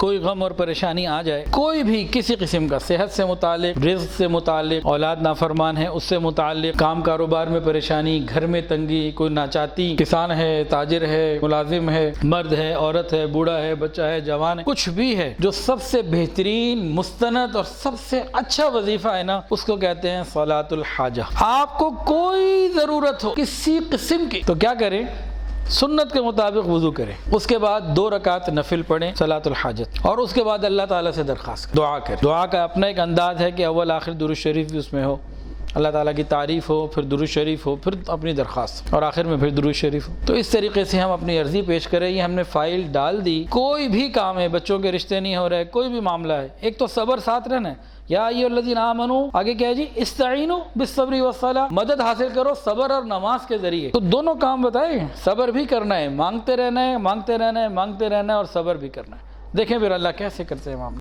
کوئی غم اور پریشانی آ جائے، کوئی بھی کسی قسم کا، صحت سے متعلق، رزق سے متعلق، اولاد نافرمان ہے اس سے متعلق، کام کاروبار میں پریشانی، گھر میں تنگی، کوئی ناچاتی، کسان ہے، تاجر ہے، ملازم ہے، مرد ہے، عورت ہے، بوڑھا ہے، بچہ ہے، جوان ہے، کچھ بھی ہے، جو سب سے بہترین، مستند اور سب سے اچھا وظیفہ ہے نا، اس کو کہتے ہیں صلاۃ الحاجہ۔ آپ کو کوئی ضرورت ہو کسی قسم کی تو کیا کریں؟ سنت کے مطابق وضو کریں، اس کے بعد 2 رکعت نفل پڑھیں صلاۃ الحاجت، اور اس کے بعد اللہ تعالیٰ سے درخواست کریں، دعا کریں۔ دعا کا اپنا ایک انداز ہے کہ اول آخر درود شریف بھی اس میں ہو، اللہ تعالیٰ کی تعریف ہو، پھر درود شریف ہو، پھر اپنی درخواست، اور آخر میں پھر درود شریف ہو۔ تو اس طریقے سے ہم اپنی عرضی پیش کریں۔ یہ ہم نے فائل ڈال دی، کوئی بھی کام ہے، بچوں کے رشتے نہیں ہو رہے، کوئی بھی معاملہ ہے، ایک تو صبر ساتھ رہنا ہے، یا ایھا الذین آمنوا، آگے کیا ہے جی؟ استعینوا بالصبر والصلاۃ، مدد حاصل کرو صبر اور نماز کے ذریعے۔ تو دونوں کام بتائے، صبر بھی کرنا ہے، مانگتے رہنا ہے، مانگتے رہنا ہے، مانگتے رہنا ہے، اور صبر بھی کرنا ہے۔ دیکھیں پھر اللہ کیسے کرتے ہیں معاملہ۔